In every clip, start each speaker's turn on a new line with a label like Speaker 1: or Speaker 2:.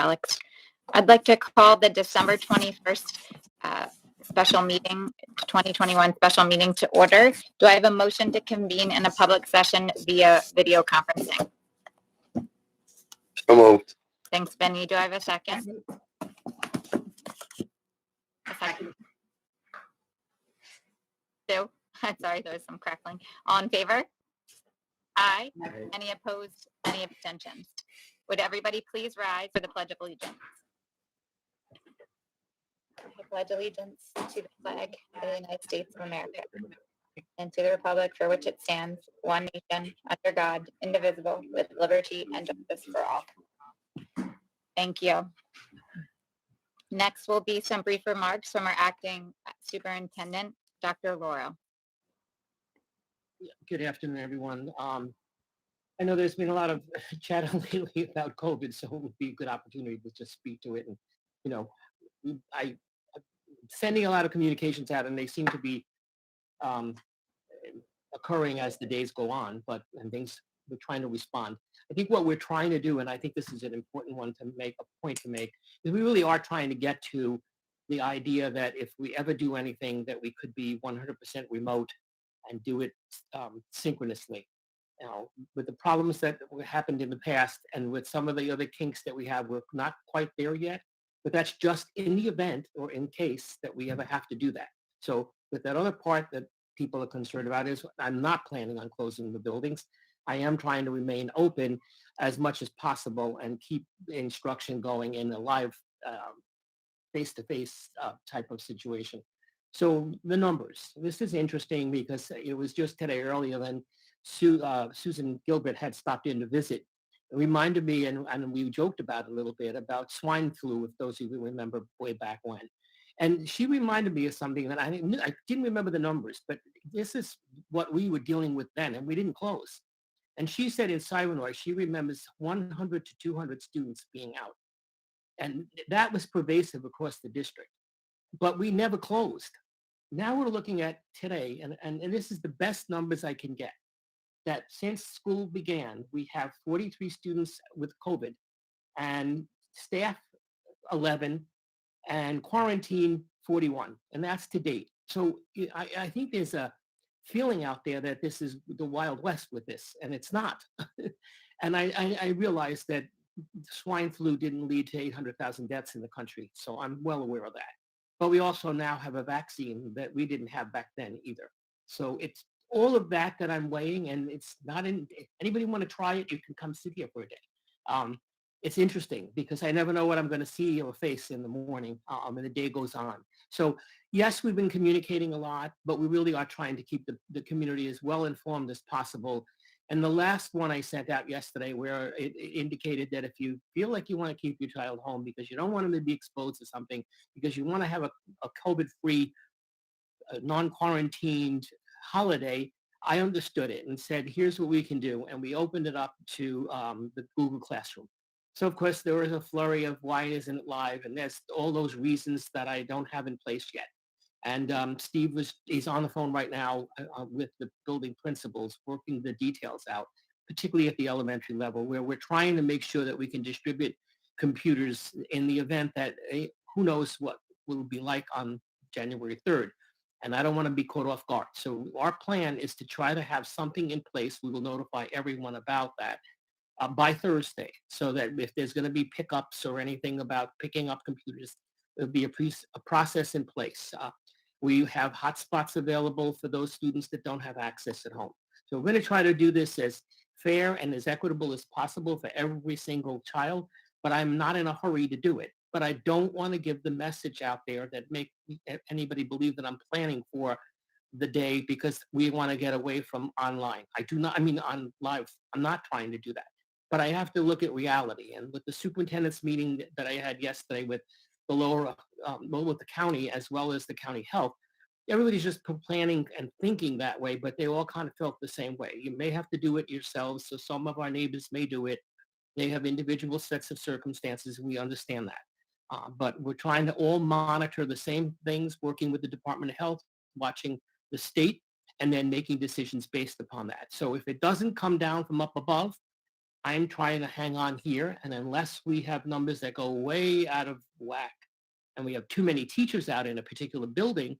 Speaker 1: Alex. I'd like to call the December 21st special meeting, 2021 special meeting to order. Do I have a motion to convene in a public session via video conferencing?
Speaker 2: So moved.
Speaker 1: Thanks, Benny. Do I have a second? A second. Sue? Sorry, there was some crackling. All in favor? Aye. Any opposed? Any abstentions? Would everybody please rise for the Pledge of Allegiance? I pledge allegiance to the flag of the United States of America and to the republic for which it stands, one nation, under God, indivisible, with liberty and justice for all. Thank you. Next will be some brief remarks from our acting superintendent, Dr. Laurel.
Speaker 3: Good afternoon, everyone. I know there's been a lot of chatter lately about COVID, so it would be a good opportunity to just speak to it. And, I'm sending a lot of communications out, and they seem to be occurring as the days go on, and things, we're trying to respond. I think what we're trying to do, and I think this is an important one to make, a point to make, is we really are trying to get to the idea that if we ever do anything, that we could be 100% remote and do it synchronously. Now, with the problems that happened in the past and with some of the other kinks that we have, we're not quite there yet, but that's just in the event or in case that we ever have to do that. So with that other part that people are concerned about is I'm not planning on closing the buildings. I am trying to remain open as much as possible and keep the instruction going in a live face-to-face type of situation. So the numbers, this is interesting because it was just today earlier when Susan Gilbert had stopped in to visit. It reminded me, and we joked about it a little bit, about swine flu, if those of you remember way back when. And she reminded me of something that I didn't remember the numbers, but this is what we were dealing with then, and we didn't close. And she said in Sirenoi, she remembers 100 to 200 students being out. And that was pervasive across the district. But we never closed. Now we're looking at today, and this is the best numbers I can get, that since school began, we have 43 students with COVID and staff 11 and quarantine 41, and that's to date. So I think there's a feeling out there that this is the Wild West with this, and it's not. And I realize that swine flu didn't lead to 800,000 deaths in the country, so I'm well aware of that. But we also now have a vaccine that we didn't have back then either. So it's all of that I'm weighing, and it's not in, anybody want to try it, you can come sit here for a day. It's interesting because I never know what I'm going to see or face in the morning and the day goes on. So yes, we've been communicating a lot, but we really are trying to keep the community as well informed as possible. And the last one I sent out yesterday where it indicated that if you feel like you want to keep your child home because you don't want them to be exposed to something, because you want to have a COVID-free, non-quarantined holiday, I understood it and said, here's what we can do. And we opened it up to the Google Classroom. So of course there was a flurry of why isn't it live? And there's all those reasons that I don't have in place yet. And Steve he's on the phone right now with the building principals working the details out, particularly at the elementary level, where we're trying to make sure that we can distribute computers in the event that who knows what will be like on January 3rd. And I don't want to be caught off guard. So our plan is to try to have something in place. We will notify everyone about that by Thursday, so that if there's going to be pickups or anything about picking up computers, there'll be a process in place. We have hotspots available for those students that don't have access at home. So we're going to try to do this as fair and as equitable as possible for every single child, but I'm not in a hurry to do it. But I don't want to give the message out there that make anybody believe that I'm planning for the day because we want to get away from online. On live, I'm not trying to do that. But I have to look at reality. And with the superintendent's meeting that I had yesterday with the with the county as well as the county health, everybody's just planning and thinking that way, but they all kind of felt the same way. You may have to do it yourselves. So some of our neighbors may do it. They have individual sets of circumstances, and we understand that. But we're trying to all monitor the same things, working with the Department of Health, watching the state, and then making decisions based upon that. So if it doesn't come down from up above, I'm trying to hang on here. And unless we have numbers that go way out of whack and we have too many teachers out in a particular building,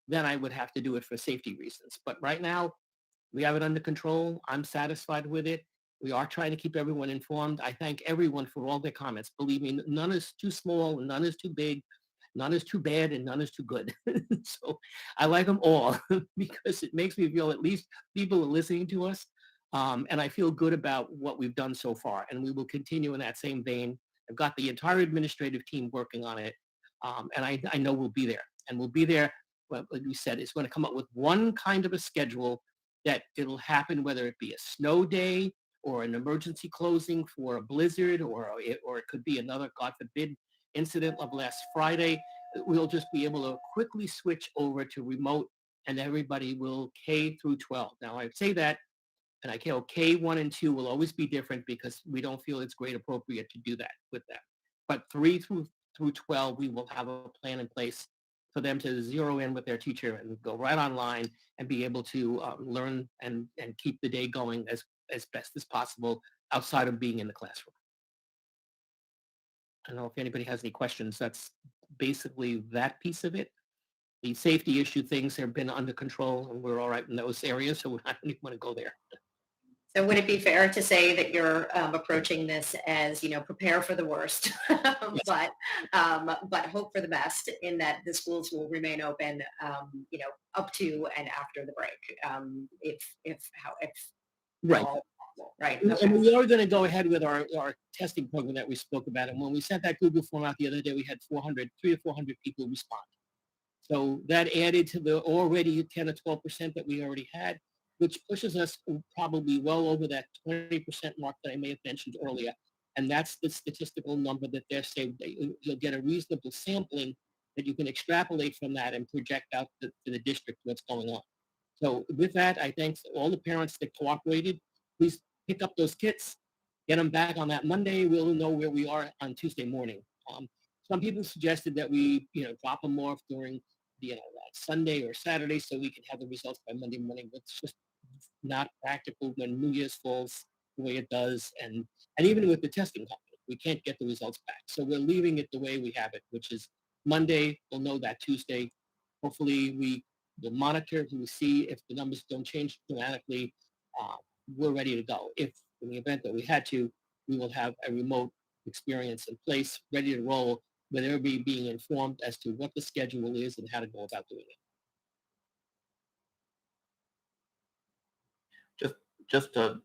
Speaker 3: then I would have to do it for safety reasons. But right now, we have it under control. I'm satisfied with it. We are trying to keep everyone informed. I thank everyone for all their comments. Believe me, none is too small, none is too big, none is too bad, and none is too good. So I like them all because it makes me feel at least people are listening to us. And I feel good about what we've done so far. And we will continue in that same vein. I've got the entire administrative team working on it. And I know we'll be there. And we'll be there, well, like we said, it's going to come up with one kind of a schedule that it'll happen, whether it be a snow day or an emergency closing for a blizzard, or it could be another, God forbid, incident of last Friday. We'll just be able to quickly switch over to remote and everybody will K through 12. Now I say that, and I know K1 and 2 will always be different because we don't feel it's grade appropriate to do that with them. But 3 through 12, we will have a plan in place for them to zero in with their teacher and go right online and be able to learn and keep the day going as best as possible outside of being in the classroom. I don't know if anybody has any questions. That's basically that piece of it. The safety issue things have been under control and we're all right in those areas, so I don't even want to go there.
Speaker 2: So would it be fair to say that you're approaching this as, prepare for the worst, but hope for the best in that the schools will remain open, up to and after the break, if
Speaker 3: Right.
Speaker 2: all possible, right?
Speaker 3: And
Speaker 2: Okay.
Speaker 3: we are going to go ahead with our testing program that we spoke about. And when we sent that Google form out the other day, we had 300 or 400 people respond. So that added to the already 10 or 12% that we already had, which pushes us probably well over that 20% mark that I may have mentioned earlier. And that's the statistical number that they're saying. You'll get a reasonable sampling that you can extrapolate from that and project out to the district what's going on. So with that, I thank all the parents that cooperated. Please pick up those kits, get them back on that Monday. We'll know where we are on Tuesday morning. Some people suggested that we, drop them off during, that Sunday or Saturday so we can have the results by Monday morning. It's just not practical when New Year's falls the way it does. And even with the testing company, we can't get the results back. So we're leaving it the way we have it, which is Monday. We'll know that Tuesday. Hopefully we will monitor and we see if the numbers don't change dramatically. We're ready to go. If in the event that we had to, we will have a remote experience in place, ready to roll, with everybody being informed as to what the schedule is and how to go about doing it.
Speaker 4: Just to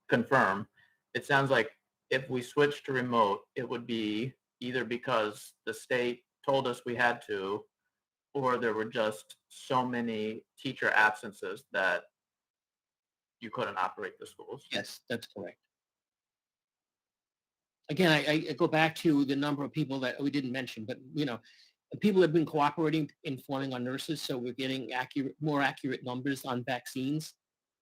Speaker 4: confirm, it sounds like if we switch to remote, it would be either because the state told us we had to, or there were just so many teacher absences that you couldn't operate the schools.
Speaker 3: Yes, that's correct. Again, I go back to the number of people that we didn't mention, but people have been cooperating, informing our nurses, so we're getting more accurate numbers on vaccines.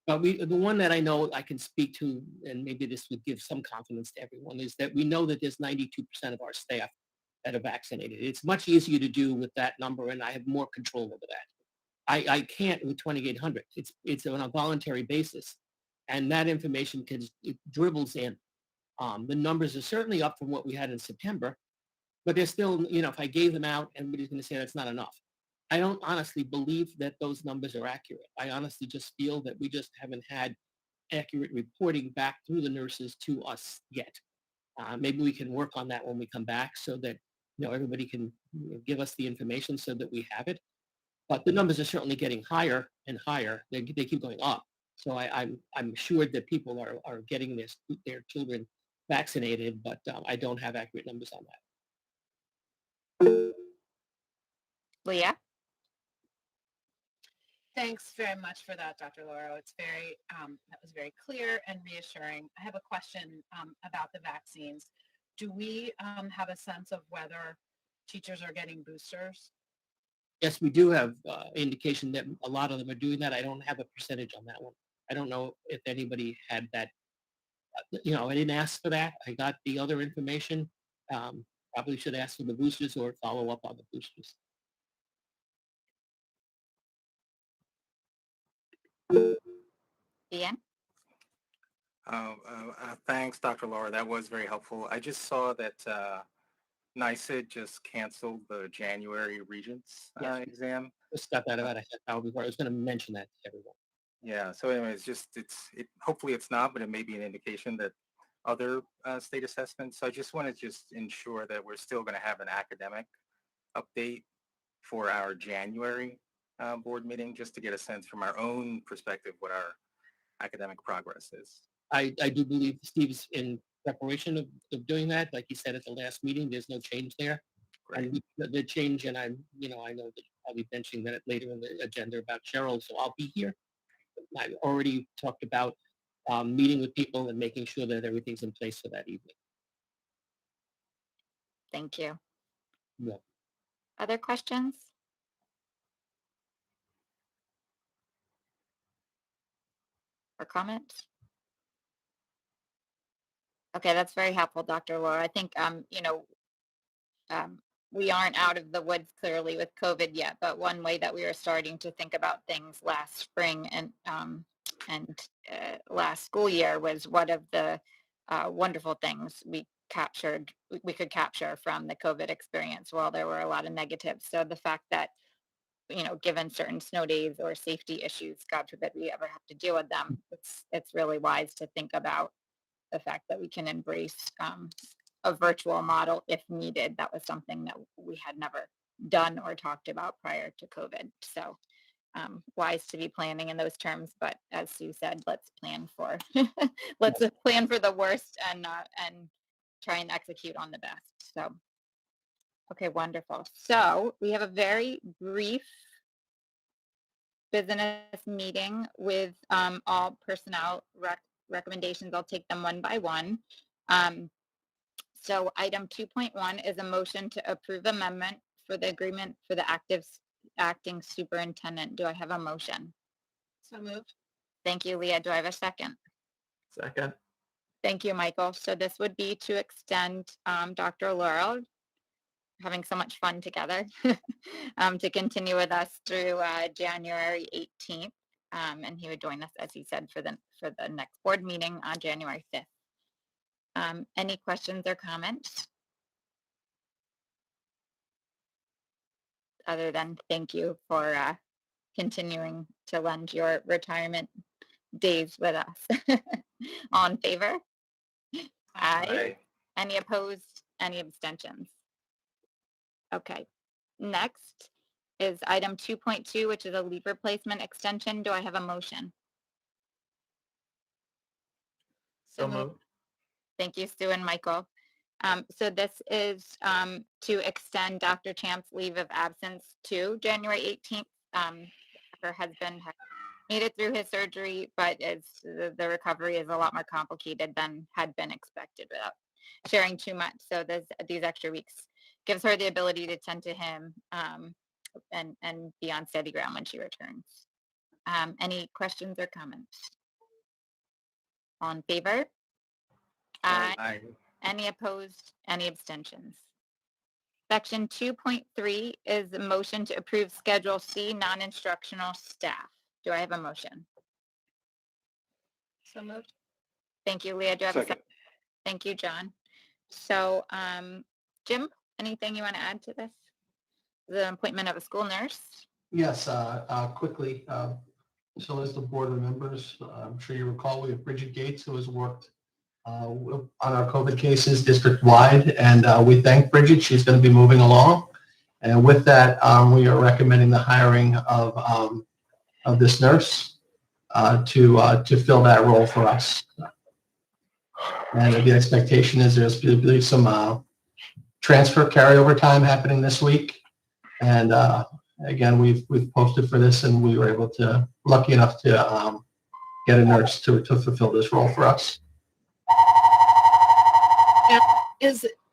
Speaker 3: But the one that I know I can speak to, and maybe this would give some confidence to everyone, is that we know that there's 92% of our staff that are vaccinated. It's much easier to do with that number, and I have more control over that. I can't with 2,800. It's on a voluntary basis, and that information it dribbles in. The numbers are certainly up from what we had in September, but they're still, if I gave them out, everybody's going to say that's not enough. I don't honestly believe that those numbers are accurate. I honestly just feel that we just haven't had accurate reporting back through the nurses to us yet. Maybe we can work on that when we come back so that, everybody can give us the information so that we have it. But the numbers are certainly getting higher and higher. They keep going up. So I'm sure that people are getting their children vaccinated, but I don't have accurate numbers on that.
Speaker 1: Leah?
Speaker 5: Thanks very much for that, Dr. Lauro. It's that was very clear and reassuring. I have a question about the vaccines. Do we have a sense of whether teachers are getting boosters?
Speaker 3: Yes, we do have indication that a lot of them are doing that. I don't have a percentage on that one. I don't know if anybody had that. I didn't ask for that. I got the other information. Probably should ask for the boosters or follow up on the boosters.
Speaker 1: Ian?
Speaker 6: Thanks, Dr. Laura. That was very helpful. I just saw that NYSID just canceled the January Regents
Speaker 3: Yes.
Speaker 6: exam.
Speaker 3: Just got that about a half hour before. I was going to mention that to everyone.
Speaker 6: Yeah. So anyways, hopefully it's not, but it may be an indication that other state assessments. So I just want to just ensure that we're still going to have an academic update for our January board meeting, just to get a sense from our own perspective what our academic progress is.
Speaker 3: I do believe Steve's in preparation of doing that. Like he said at the last meeting, there's no change there.
Speaker 6: Great.
Speaker 3: And the change, and I know that I'll be mentioning that later in the agenda about Cheryl, so I'll be here. I've already talked about meeting with people and making sure that everything's in place for that evening.
Speaker 1: Thank you.
Speaker 3: Yeah.
Speaker 1: Other questions? Or comments? Okay, that's very helpful, Dr. Laura. I think, we aren't out of the woods clearly with COVID yet, but one way that we are starting to think about things last spring and last school year was one of the wonderful things we could capture from the COVID experience. While there were a lot of negatives, so the fact that given certain snow days or safety issues, God forbid we ever have to deal with them, it's really wise to think about the fact that we can embrace a virtual model if needed. That was something that we had never done or talked about prior to COVID. So wise to be planning in those terms. But as Sue said, let's plan for plan for the worst and try and execute on the best. So, okay, wonderful. So we have a very brief business meeting with all personnel recommendations. I'll take them one by one. So item 2.1 is a motion to approve amendment for the agreement for the acting superintendent. Do I have a motion?
Speaker 5: So moved.
Speaker 1: Thank you, Leah. Do I have a second?
Speaker 4: Second.
Speaker 1: Thank you, Michael. So this would be to extend Dr. Laurel, having so much fun together, to continue with us through January 18th. And he would join us, as he said, for the next board meeting on January 5th. Any questions or comments? Other than thank you for continuing to lend your retirement days with us. All in favor? Aye. Any opposed? Any abstentions? Okay. Next is item 2.2, which is a leave replacement extension. Do I have a motion?
Speaker 4: So moved.
Speaker 1: Thank you, Sue and Michael. So this is to extend Dr. Champ's leave of absence to January 18th. Her husband has made it through his surgery, but the recovery is a lot more complicated than had been expected without sharing too much. So these extra weeks gives her the ability to tend to him and be on steady ground when she returns. Any questions or comments? All in favor? Aye. Any opposed? Any abstentions? Section 2.3 is a motion to approve Schedule C non-instructional staff. Do I have a motion?
Speaker 5: So moved.
Speaker 1: Thank you, Leah. Do I have a second? Thank you, John. So, Jim, anything you want to add to this? The appointment of a school nurse?
Speaker 7: Yes, quickly. So as the board remembers, I'm sure you recall, we have Bridget Gates, who has worked on our COVID cases district-wide, and we thank Bridget. She's going to be moving along. And with that, we are recommending the hiring of this nurse to fill that role for us. And the expectation is there's going to be some transfer carryover time happening this week. And again, we've posted for this, and we were lucky enough to get a nurse to fulfill this role for us.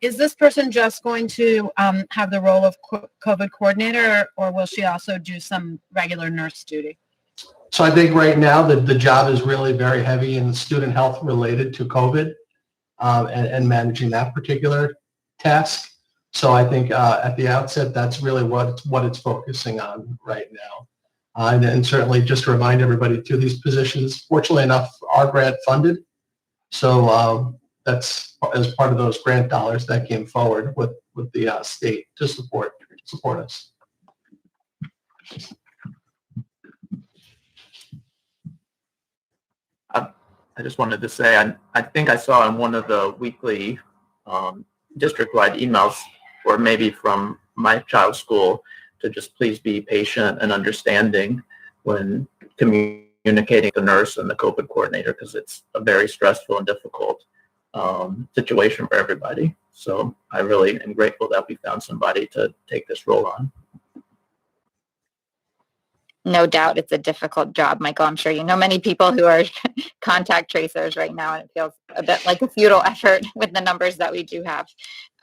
Speaker 5: Is this person just going to have the role of COVID coordinator, or will she also do some regular nurse duty?
Speaker 7: So I think right now the job is really very heavy in student health related to COVID and managing that particular task. So I think at the outset, that's really what it's focusing on right now. And certainly just to remind everybody too, these positions, fortunately enough, are grant funded. So that's as part of those grant dollars that came forward with the state to support us.
Speaker 4: I just wanted to say, I think I saw in one of the weekly district-wide emails, or maybe from my child's school, to just please be patient and understanding when communicating with the nurse and the COVID coordinator, because it's a very stressful and difficult situation for everybody. So I really am grateful that we found somebody to take this role on.
Speaker 1: No doubt it's a difficult job, Michael. I'm sure you know many people who are contact tracers right now, and it feels a bit like a futile effort with the numbers that we do have.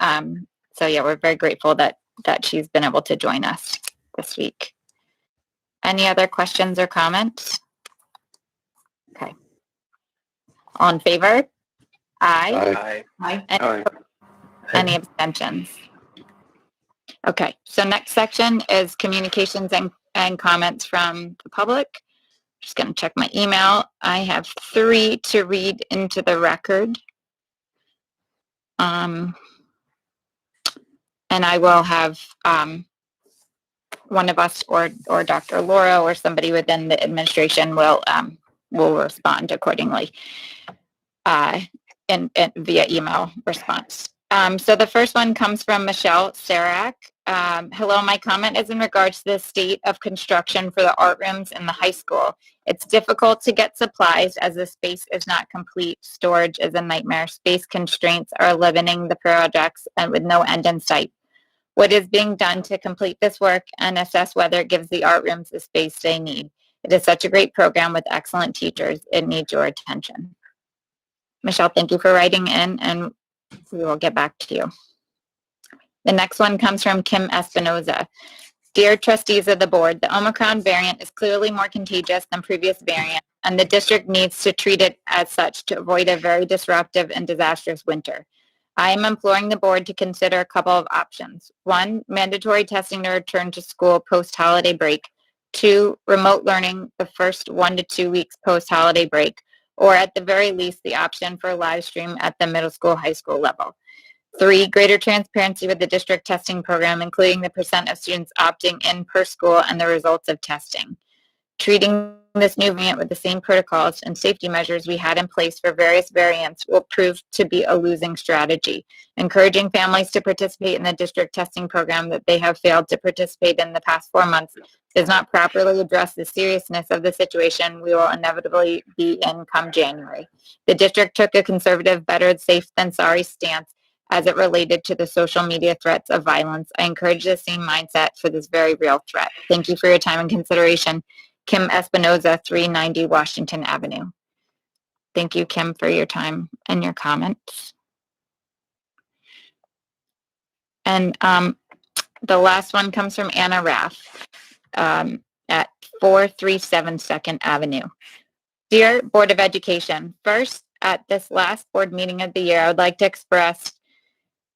Speaker 1: So yeah, we're very grateful that she's been able to join us this week. Any other questions or comments? Okay. All in favor? Aye. Any abstentions? Okay, so next section is communications and comments from the public. Just going to check my email. I have 3 to read into the record. And I will have one of us or Dr. Laura or somebody within the administration will respond accordingly and via email response. So the first one comes from Michelle Sarak. Hello, my comment is in regards to the state of construction for the art rooms in the high school. It's difficult to get supplies as the space is not complete. Storage is a nightmare. Space constraints are limiting the projects and with no end in sight. What is being done to complete this work and assess whether it gives the art rooms the space they need? It is such a great program with excellent teachers. It needs your attention. Michelle, thank you for writing in, and we will get back to you. The next one comes from Kim Espinoza. Dear trustees of the board, the Omicron variant is clearly more contagious than previous variants, and the district needs to treat it as such to avoid a very disruptive and disastrous winter. I am imploring the board to consider a couple of options. 1, mandatory testing to return to school post-holiday break. 2, remote learning the first 1 to 2 weeks post-holiday break, or at the very least, the option for live stream at the middle school, high school level. 3, greater transparency with the district testing program, including the % of students opting in per school and the results of testing. Treating this new variant with the same protocols and safety measures we had in place for various variants will prove to be a losing strategy. Encouraging families to participate in the district testing program that they have failed to participate in the past 4 months does not properly address the seriousness of the situation we will inevitably be in come January. The district took a conservative, better safe than sorry stance as it related to the social media threats of violence. I encourage the same mindset for this very real threat. Thank you for your time and consideration. Kim Espinoza, 390 Washington Avenue. Thank you, Kim, for your time and your comments. And the last one comes from Anna Raff at 437 2nd Avenue. Dear Board of Education, first, at this last board meeting of the year, I would like to express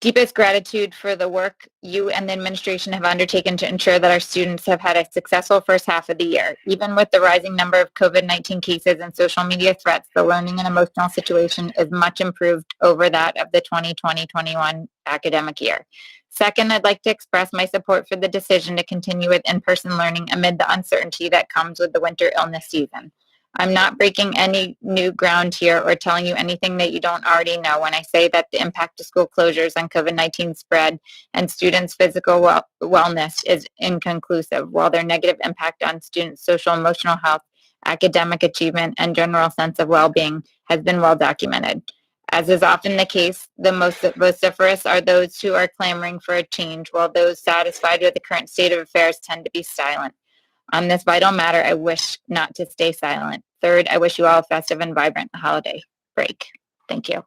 Speaker 1: deepest gratitude for the work you and the administration have undertaken to ensure that our students have had a successful first half of the year. Even with the rising number of COVID-19 cases and social media threats, the learning and emotional situation is much improved over that of the 2020-21 academic year. Second, I'd like to express my support for the decision to continue with in-person learning amid the uncertainty that comes with the winter illness season. I'm not breaking any new ground here or telling you anything that you don't already know when I say that the impact of school closures on COVID-19 spread and students' physical wellness is inconclusive, while their negative impact on students' social emotional health, academic achievement, and general sense of well-being has been well documented. As is often the case, the most vociferous are those who are clamoring for a change, while those satisfied with the current state of affairs tend to be silent. On this vital matter, I wish not to stay silent. Third, I wish you all a festive and vibrant holiday break. Thank you.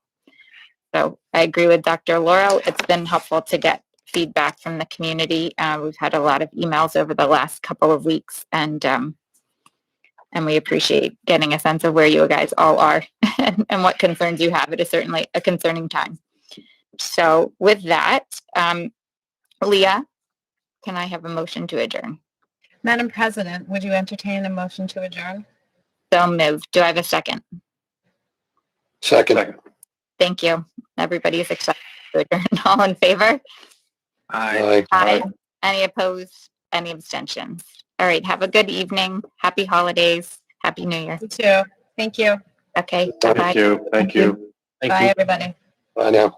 Speaker 1: So I agree with Dr. Laura. It's been helpful to get feedback from the community. We've had a lot of emails over the last couple of weeks, and we appreciate getting a sense of where you guys all are and what concerns you have. It is certainly a concerning time. So with that, Leah, can I have a motion to adjourn?
Speaker 5: Madam President, would you entertain a motion to adjourn?
Speaker 1: So moved. Do I have a second?
Speaker 8: Second.
Speaker 1: Thank you. Everybody's excited to adjourn. All in favor?
Speaker 6: Aye.
Speaker 1: Aye. Any opposed? Any abstentions? All right. Have a good evening. Happy holidays. Happy New Year.
Speaker 5: You too. Thank you.
Speaker 1: Okay.
Speaker 8: Thank
Speaker 1: Bye-bye.
Speaker 8: you. Thank you.
Speaker 3: Thank
Speaker 5: Bye,
Speaker 3: you.
Speaker 5: everybody.
Speaker 8: Bye now.